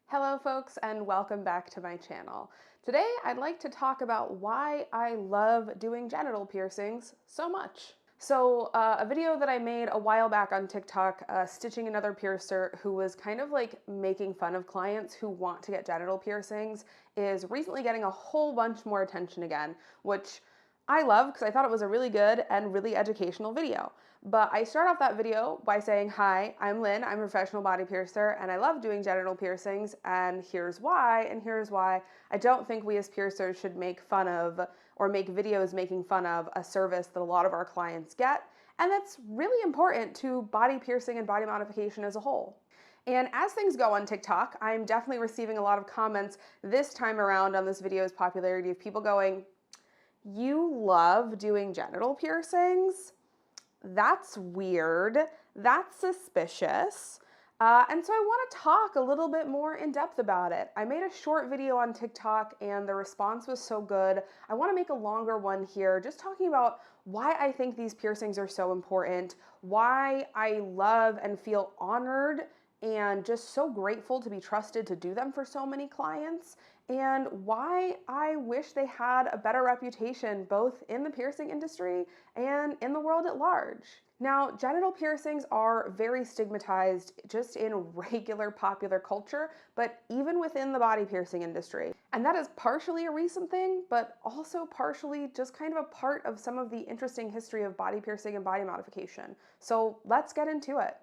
Hello folks and welcome back to my channel. Today I'd like to talk about why I love doing genital piercings so much. A video that I made a while back on TikTok, stitching another piercer who was kind of like making fun of clients who want to get genital piercings, is recently getting a whole bunch more attention again, which I love because I thought it was a really good and really educational video. But I start off that video by saying, hi, I'm Lynn, I'm a professional body piercer, and I love doing genital piercings, and here's why I don't think we as piercers should make fun of or make videos making fun of a service that a lot of our clients get, and that's really important to body piercing and body modification as a whole. And as things go on TikTok, I'm definitely receiving a lot of comments this time around on this video's popularity of people going, you love doing genital piercings? That's weird. That's suspicious. And so I want to talk a little bit more in depth about it. I made a short video on TikTok and the response was so good. I want to make a longer one here, just talking about why I think these piercings are so important, why I love and feel honored and just so grateful to be trusted to do them for so many clients, and why I wish they had a better reputation both in the piercing industry and in the world at large. Now, genital piercings are very stigmatized just in regular popular culture, but even within the body piercing industry. And that is partially a recent thing, but also partially just kind of a part of some of the interesting history of body piercing and body modification. So let's get into it.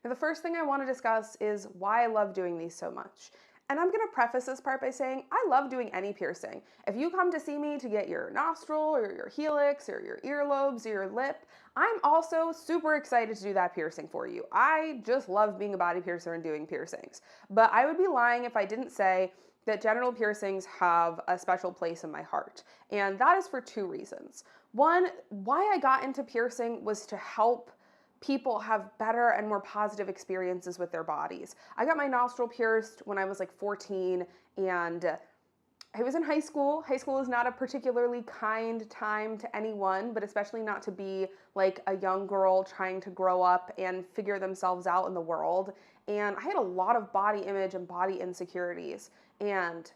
Now, the first thing I want to discuss is why I love doing these so much. And I'm going to preface this part by saying I love doing any piercing. If you come to see me to get your nostril or your helix or your earlobes or your lip, I'm also super excited to do that piercing for you. I just love being a body piercer and doing piercings. But I would be lying if I didn't say that genital piercings have a special place in my heart. And that is for two reasons. One, why I got into piercing was to help people have better and more positive experiences with their bodies. I got my nostril pierced when I was like 14, and I was in high school. High school is not a particularly kind time to anyone, but especially not to be like a young girl trying to grow up and figure themselves out in the world. And I had a lot of body image and body insecurities. And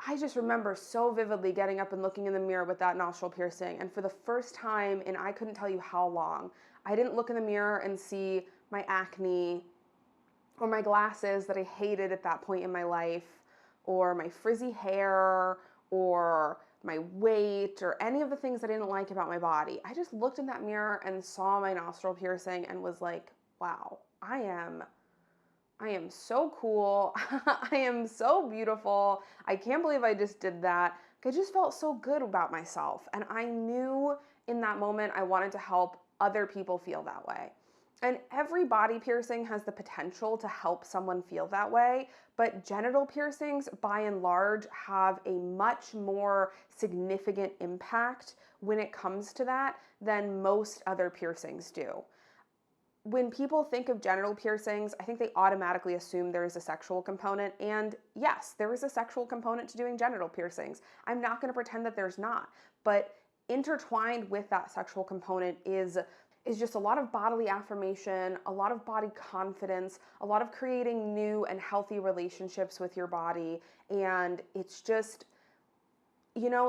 I just remember so vividly getting up and looking in the mirror with that nostril piercing. And for the first time in I couldn't tell you how long, I didn't look in the mirror and see my acne or my glasses that I hated at that point in my life, or my frizzy hair, or my weight, or any of the things I didn't like about my body. I just looked in that mirror and saw my nostril piercing and was like, wow, I am so cool. I am so beautiful. I can't believe I just did that. I just felt so good about myself. And I knew in that moment I wanted to help other people feel that way. And every body piercing has the potential to help someone feel that way, but genital piercings, by and large, have a much more significant impact when it comes to that than most other piercings do. When people think of genital piercings, I think they automatically assume there is a sexual component. And yes, there is a sexual component to doing genital piercings. I'm not going to pretend that there's not. But intertwined with that sexual component is just a lot of bodily affirmation, a lot of body confidence, a lot of creating new and healthy relationships with your body. And it's just,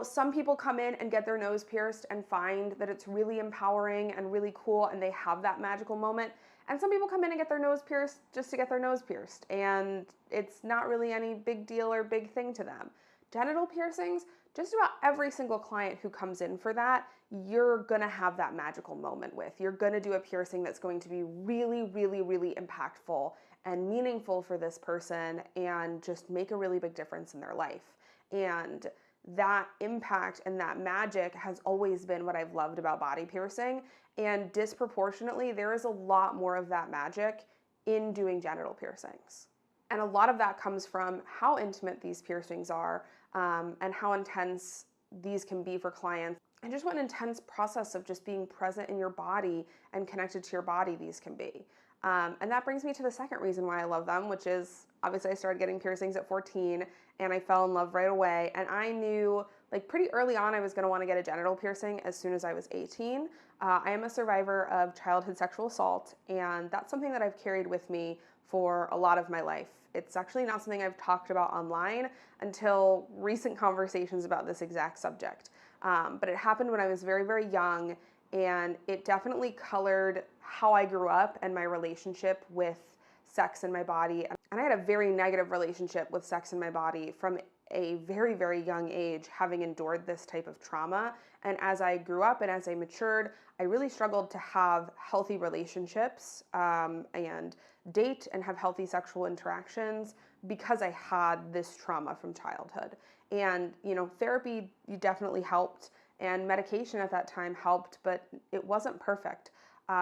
some people come in and get their nose pierced and find that it's really empowering and really cool and they have that magical moment. And some people come in and get their nose pierced just to get their nose pierced, and it's not really any big deal or big thing to them. Genital piercings, just about every single client who comes in for that, you're gonna have that magical moment with. You're gonna do a piercing that's going to be really, really, really impactful and meaningful for this person and just make a really big difference in their life. And that impact and that magic has always been what I've loved about body piercing, and disproportionately there is a lot more of that magic in doing genital piercings. And a lot of that comes from how intimate these piercings are, and how intense these can be for clients, and just what an intense process of just being present in your body and connected to your body these can be. And that brings me to the second reason why I love them, which is obviously I started getting piercings at 14 and I fell in love right away. And I knew like pretty early on, I was going to want to get a genital piercing as soon as I was 18. I am a survivor of childhood sexual assault, and that's something that I've carried with me for a lot of my life. It's actually not something I've talked about online until recent conversations about this exact subject. But it happened when I was very, very young, and it definitely colored how I grew up and my relationship with sex in my body. And I had a very negative relationship with sex in my body from a very, very young age, having endured this type of trauma. And as I grew up and as I matured, I really struggled to have healthy relationships and date and have healthy sexual interactions because I had this trauma from childhood. And, you know, therapy definitely helped, and medication at that time helped, but it wasn't perfect.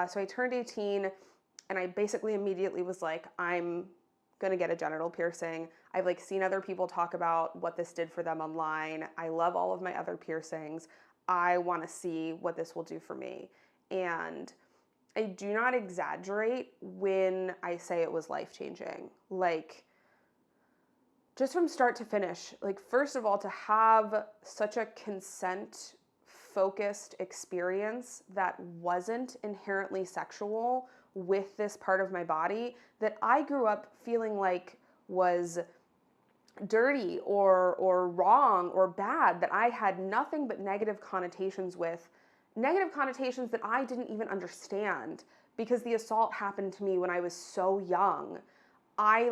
So I turned 18 and I basically immediately was like, I'm gonna get a genital piercing. I've like seen other people talk about what this did for them online. I love all of my other piercings. I want to see what this will do for me. And I do not exaggerate when I say it was life-changing. Like, just from start to finish, like, first of all, to have such a consent focused experience that wasn't inherently sexual with this part of my body that I grew up feeling like was dirty or wrong or bad, that I had nothing but negative connotations with, negative connotations that I didn't even understand because the assault happened to me when I was so young. I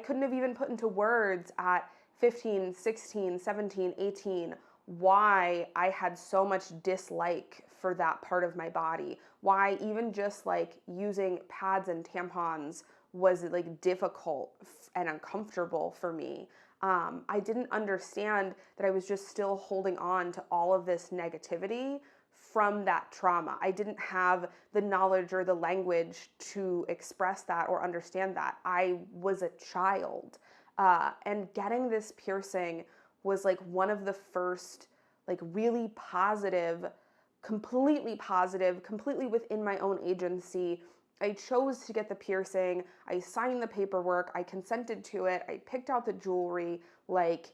couldn't have even put into words at 15, 16, 17, 18 why I had so much dislike for that part of my body. Why even just like using pads and tampons was like difficult and uncomfortable for me. I didn't understand that I was just still holding on to all of this negativity from that trauma. I didn't have the knowledge or the language to express that or understand that. I was a child. And getting this piercing was like one of the first, like really positive, completely within my own agency. I chose to get the piercing. I signed the paperwork. I consented to it. I picked out the jewelry. Like,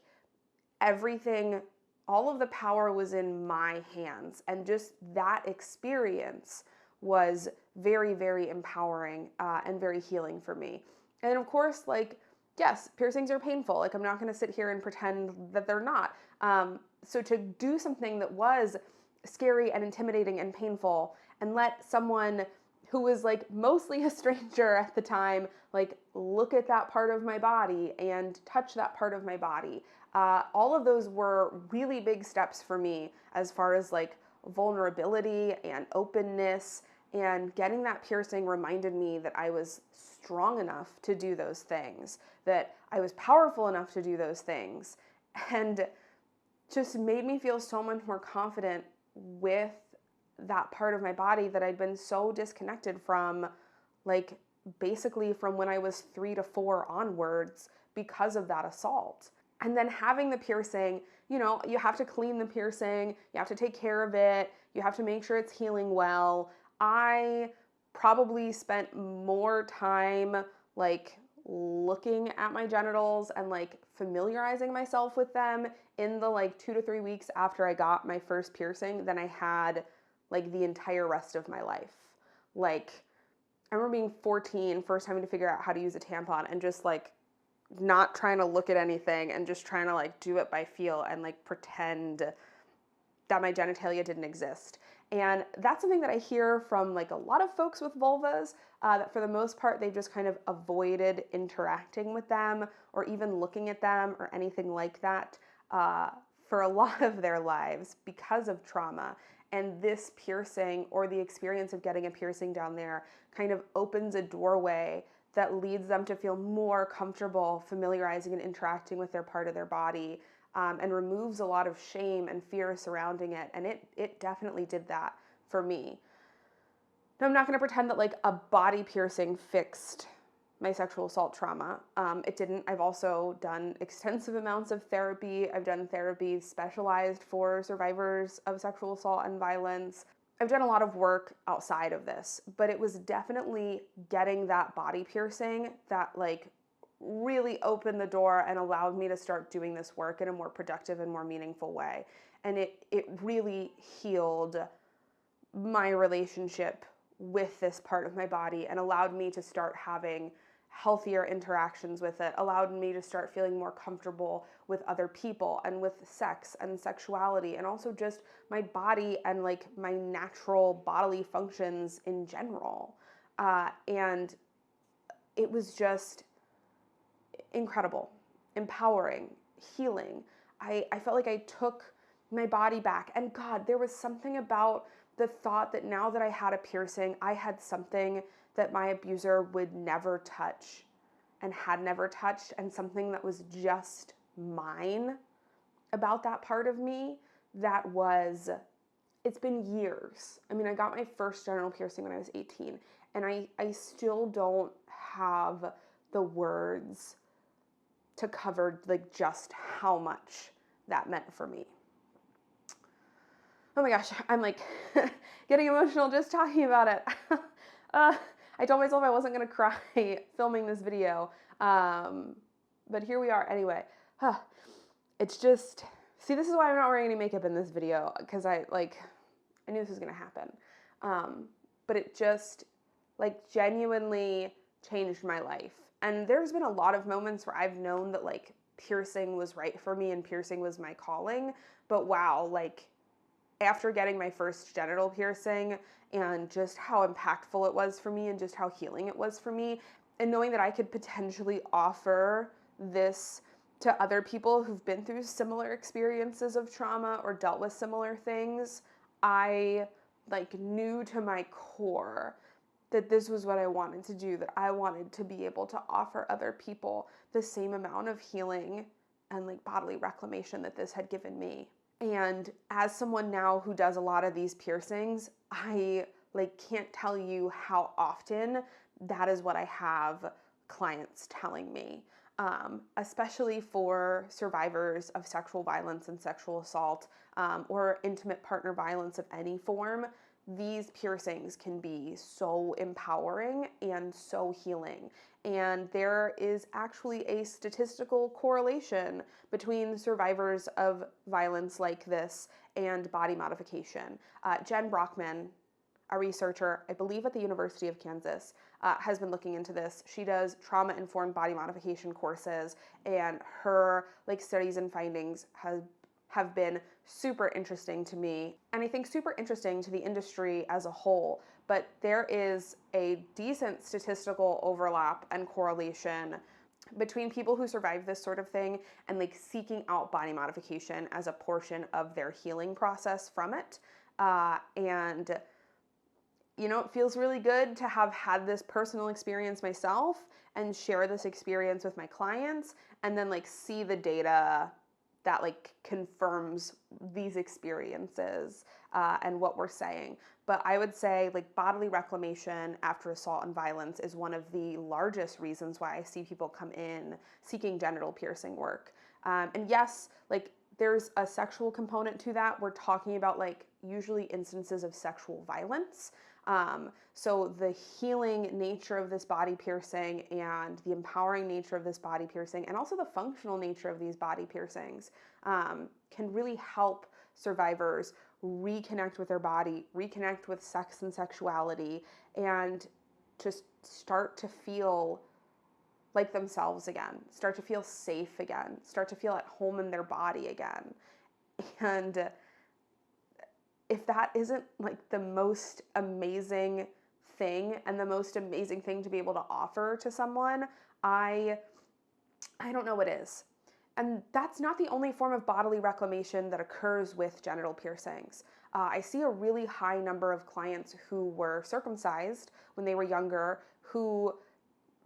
everything, all of the power was in my hands. And just that experience was very, very empowering and very healing for me. And of course, like, yes, piercings are painful. Like, I'm not going to sit here and pretend that they're not. So to do something that was scary and intimidating and painful and let someone who was like mostly a stranger at the time, like, look at that part of my body and touch that part of my body. All of those were really big steps for me as far as like vulnerability and openness, and getting that piercing reminded me that I was strong enough to do those things, that I was powerful enough to do those things, and just made me feel so much more confident with that part of my body that I'd been so disconnected from, like, basically from when I was 3 to 4 onwards because of that assault. And then having the piercing, you know, you have to clean the piercing, you have to take care of it, you have to make sure it's healing well. I probably spent more time like looking at my genitals and like familiarizing myself with them in the like 2 to 3 weeks after I got my first piercing than I had like the entire rest of my life. Like, I remember being 14, first having to figure out how to use a tampon and just like not trying to look at anything and just trying to like do it by feel and like pretend that my genitalia didn't exist. And that's something that I hear from like a lot of folks with vulvas, that for the most part, they've just kind of avoided interacting with them or even looking at them or anything like that for a lot of their lives because of trauma. And this piercing, or the experience of getting a piercing down there, kind of opens a doorway that leads them to feel more comfortable familiarizing and interacting with their part of their body, and removes a lot of shame and fear surrounding it. And it definitely did that for me. Now, I'm not going to pretend that like a body piercing fixed my sexual assault trauma. It didn't. I've also done extensive amounts of therapy. I've done therapy specialized for survivors of sexual assault and violence. I've done a lot of work outside of this, but it was definitely getting that body piercing that like really opened the door and allowed me to start doing this work in a more productive and more meaningful way. And it really healed my relationship with this part of my body and allowed me to start having healthier interactions with it, allowed me to start feeling more comfortable with other people and with sex and sexuality, and also just my body and like my natural bodily functions in general. And it was just incredible, empowering, healing. I felt like I took my body back. And God, there was something about the thought that now that I had a piercing, I had something that my abuser would never touch and had never touched, and something that was just mine about that part of me that was, it's been years. I mean, I got my first genital piercing when I was 18, and I still don't have the words to cover like just how much that meant for me. Oh my gosh, I'm like getting emotional just talking about it. I told myself I wasn't gonna cry filming this video, but here we are anyway. It's just, see, this is why I'm not wearing any makeup in this video, because I knew this was gonna happen. But it just like genuinely changed my life. And there's been a lot of moments where I've known that like piercing was right for me and piercing was my calling. But wow, like after getting my first genital piercing and just how impactful it was for me and just how healing it was for me, and knowing that I could potentially offer this to other people who've been through similar experiences of trauma or dealt with similar things, I like knew to my core that this was what I wanted to do, that I wanted to be able to offer other people the same amount of healing and like bodily reclamation that this had given me. And as someone now who does a lot of these piercings, I like can't tell you how often that is what I have clients telling me, especially for survivors of sexual violence and sexual assault, or intimate partner violence of any form. These piercings can be so empowering and so healing. And there is actually a statistical correlation between survivors of violence like this and body modification. Jen Brockman, a researcher, I believe at the University of Kansas, has been looking into this. She does trauma-informed body modification courses, and her like studies and findings have been super interesting to me, and I think super interesting to the industry as a whole. But there is a decent statistical overlap and correlation between people who survive this sort of thing and like seeking out body modification as a portion of their healing process from it. And you know, it feels really good to have had this personal experience myself and share this experience with my clients, and then like see the data that like confirms these experiences and what we're saying. But I would say like bodily reclamation after assault and violence is one of the largest reasons why I see people come in seeking genital piercing work. And yes, like there's a sexual component to that. We're talking about like usually instances of sexual violence. So the healing nature of this body piercing and the empowering nature of this body piercing, and also the functional nature of these body piercings, can really help survivors reconnect with their body, reconnect with sex and sexuality, and just start to feel like themselves again, start to feel safe again, start to feel at home in their body again. And if that isn't like the most amazing thing and the most amazing thing to be able to offer to someone, I don't know what is. And that's not the only form of bodily reclamation that occurs with genital piercings. I see a really high number of clients who were circumcised when they were younger who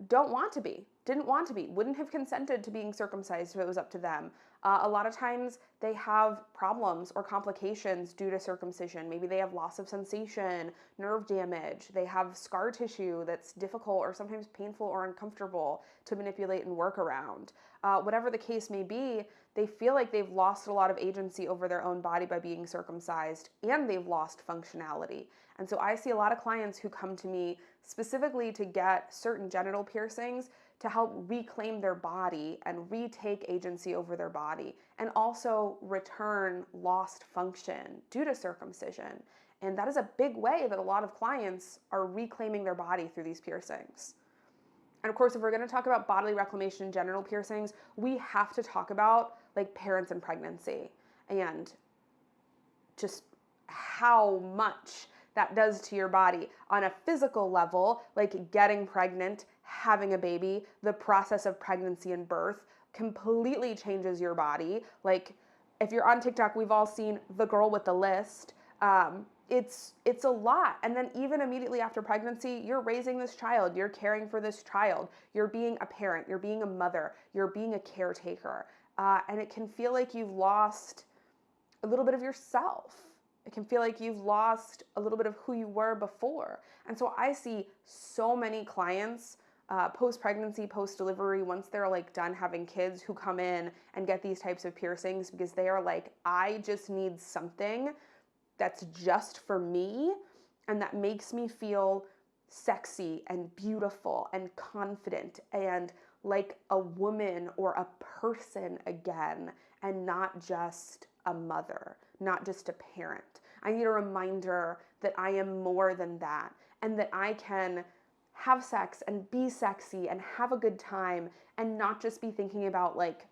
don't want to be, didn't want to be, wouldn't have consented to being circumcised if it was up to them. A lot of times they have problems or complications due to circumcision. Maybe they have loss of sensation, nerve damage, they have scar tissue that's difficult or sometimes painful or uncomfortable to manipulate and work around. Whatever the case may be, they feel like they've lost a lot of agency over their own body by being circumcised, and they've lost functionality. And so I see a lot of clients who come to me specifically to get certain genital piercings to help reclaim their body and retake agency over their body, and also return lost function due to circumcision. And that is a big way that a lot of clients are reclaiming their body through these piercings. And of course, if we're going to talk about bodily reclamation and genital piercings, we have to talk about like parents and pregnancy and just how much that does to your body on a physical level, like getting pregnant, having a baby, the process of pregnancy and birth completely changes your body. Like if you're on TikTok, we've all seen the girl with the list. It's a lot. And then even immediately after pregnancy, you're raising this child, you're caring for this child, you're being a parent, you're being a mother, you're being a caretaker. And it can feel like you've lost a little bit of yourself. It can feel like you've lost a little bit of who you were before. And so I see so many clients post-pregnancy, post-delivery, once they're like done having kids, who come in and get these types of piercings because they are like, I just need something that's just for me and that makes me feel sexy and beautiful and confident and like a woman or a person again, and not just a mother, not just a parent. I need a reminder that I am more than that, and that I can have sex and be sexy and have a good time and not just be thinking about like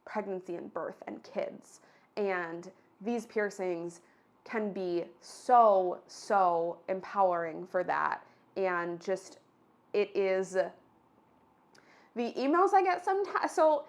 pregnancy and birth and kids. And these piercings can be so empowering for that. And just, it is the emails I get sometimes. So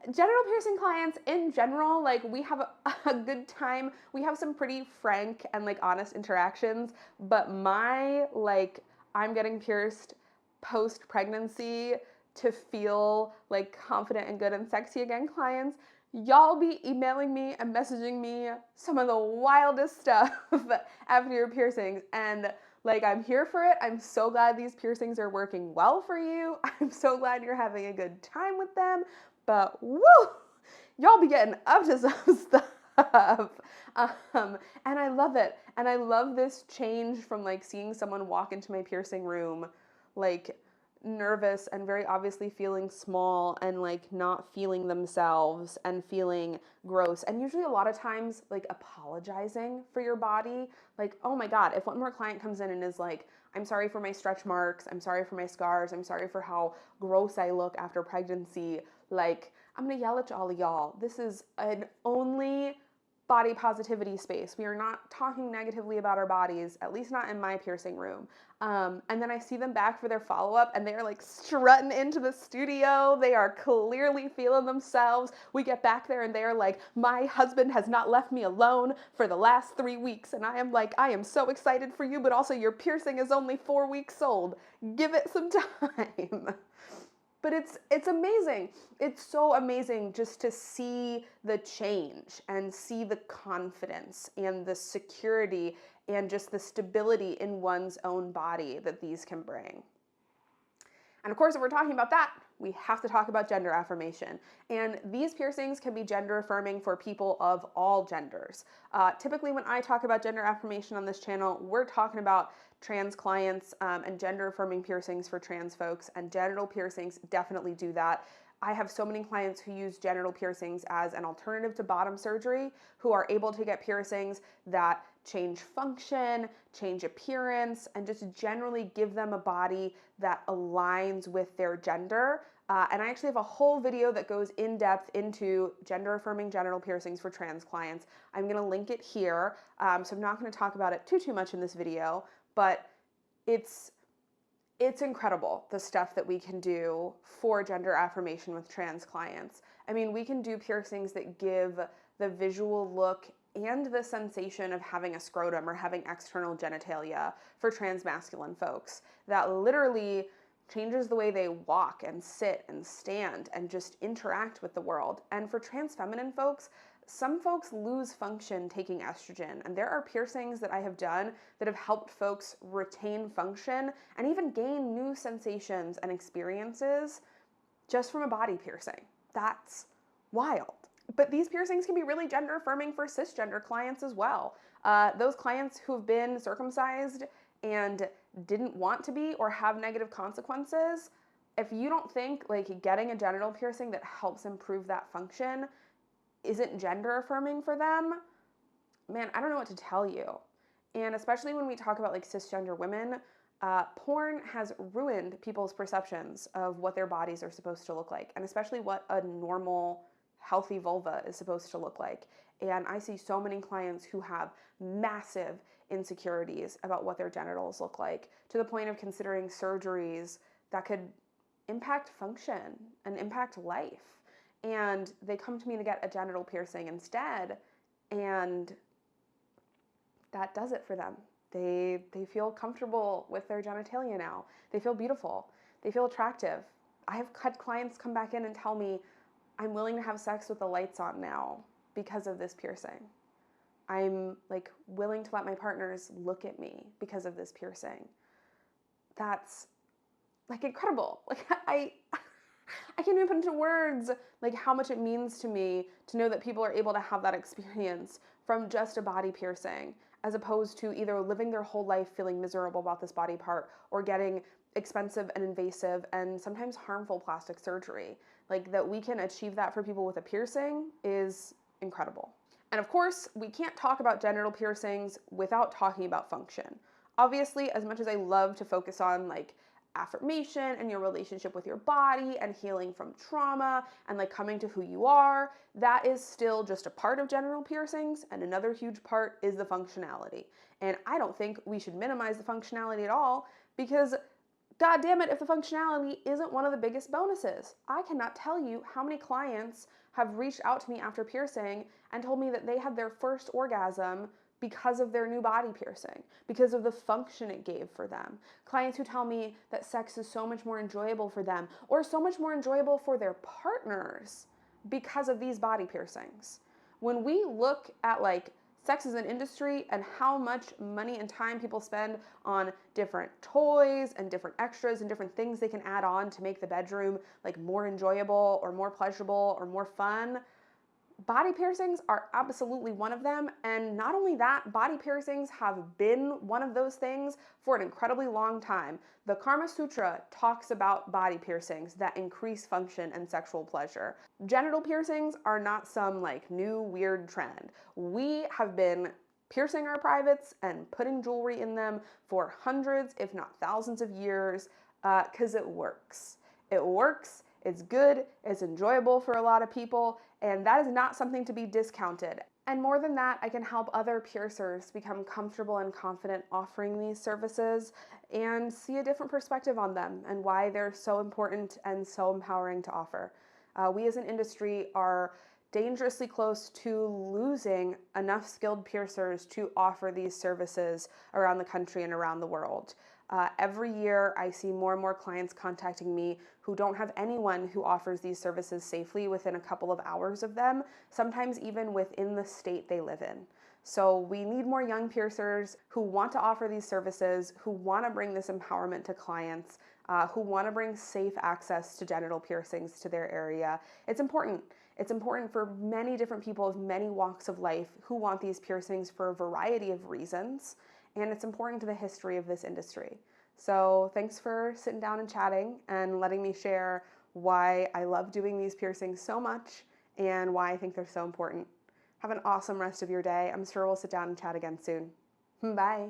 genital piercing clients in general, like we have a good time. We have some pretty frank and like honest interactions, but my like I'm getting pierced post-pregnancy to feel like confident and good and sexy again clients, y'all be emailing me and messaging me some of the wildest stuff after your piercings. And like, I'm here for it. I'm so glad these piercings are working well for you. I'm so glad you're having a good time with them. But woo, y'all be getting up to some stuff. And I love it. And I love this change from like seeing someone walk into my piercing room like nervous and very obviously feeling small and like not feeling themselves and feeling gross, and usually a lot of times like apologizing for your body. Like, oh my God, if one more client comes in and is like, I'm sorry for my stretch marks, I'm sorry for my scars, I'm sorry for how gross I look after pregnancy, like I'm gonna yell at all of y'all. This is an only body positivity space. We are not talking negatively about our bodies, at least not in my piercing room. And then I see them back for their follow-up and they're like strutting into the studio. They are clearly feeling themselves. We get back there and they're like, my husband has not left me alone for the last 3 weeks. And I am like, I am so excited for you, but also your piercing is only 4 weeks old. Give it some time. But it's amazing. It's so amazing just to see the change and see the confidence and the security and just the stability in one's own body that these can bring. And of course, if we're talking about that, we have to talk about gender affirmation. And these piercings can be gender affirming for people of all genders. Typically, when I talk about gender affirmation on this channel, we're talking about trans clients and gender affirming piercings for trans folks, and genital piercings definitely do that. I have so many clients who use genital piercings as an alternative to bottom surgery, who are able to get piercings that change function, change appearance, and just generally give them a body that aligns with their gender. And I actually have a whole video that goes in depth into gender affirming genital piercings for trans clients. I'm going to link it here. So I'm not going to talk about it too much in this video, but it's incredible, the stuff that we can do for gender affirmation with trans clients. I mean, we can do piercings that give the visual look and the sensation of having a scrotum or having external genitalia for trans masculine folks. That literally changes the way they walk and sit and stand and just interact with the world. And for trans feminine folks, some folks lose function taking estrogen, and there are piercings that I have done that have helped folks retain function and even gain new sensations and experiences just from a body piercing. That's wild. But these piercings can be really gender affirming for cisgender clients as well. Those clients who've been circumcised and didn't want to be or have negative consequences, if you don't think like getting a genital piercing that helps improve that function isn't gender affirming for them, man, I don't know what to tell you. And especially when we talk about like cisgender women, porn has ruined people's perceptions of what their bodies are supposed to look like, and especially what a normal, healthy vulva is supposed to look like. And I see so many clients who have massive insecurities about what their genitals look like, to the point of considering surgeries that could impact function and impact life. And they come to me to get a genital piercing instead, and that does it for them. They feel comfortable with their genitalia now. They feel beautiful. They feel attractive. I have had clients come back in and tell me, I'm willing to have sex with the lights on now because of this piercing. I'm like willing to let my partners look at me because of this piercing. That's like incredible. Like I can't even put into words like how much it means to me to know that people are able to have that experience from just a body piercing, as opposed to either living their whole life feeling miserable about this body part or getting expensive and invasive and sometimes harmful plastic surgery. Like that we can achieve that for people with a piercing is incredible. And of course, we can't talk about genital piercings without talking about function. Obviously, as much as I love to focus on like affirmation and your relationship with your body and healing from trauma and like coming to who you are, that is still just a part of genital piercings, and another huge part is the functionality. And I don't think we should minimize the functionality at all, because God damn it, if the functionality isn't one of the biggest bonuses. I cannot tell you how many clients have reached out to me after piercing and told me that they had their first orgasm because of their new body piercing, because of the function it gave for them. Clients who tell me that sex is so much more enjoyable for them, or so much more enjoyable for their partners because of these body piercings. When we look at like sex as an industry and how much money and time people spend on different toys and different extras and different things they can add on to make the bedroom like more enjoyable or more pleasurable or more fun, body piercings are absolutely one of them. And not only that, body piercings have been one of those things for an incredibly long time. The Kama Sutra talks about body piercings that increase function and sexual pleasure. Genital piercings are not some like new weird trend. We have been piercing our privates and putting jewelry in them for hundreds, if not thousands of years, because it works. It works. It's good, it's enjoyable for a lot of people, and that is not something to be discounted. And more than that, I can help other piercers become comfortable and confident offering these services and see a different perspective on them and why they're so important and so empowering to offer. We as an industry are dangerously close to losing enough skilled piercers to offer these services around the country and around the world. Every year, I see more and more clients contacting me who don't have anyone who offers these services safely within a couple of hours of them, sometimes even within the state they live in. So we need more young piercers who want to offer these services, who want to bring this empowerment to clients, who want to bring safe access to genital piercings to their area. It's important. It's important for many different people of many walks of life who want these piercings for a variety of reasons. And it's important to the history of this industry. So thanks for sitting down and chatting and letting me share why I love doing these piercings so much and why I think they're so important. Have an awesome rest of your day. I'm sure we'll sit down and chat again soon. Bye.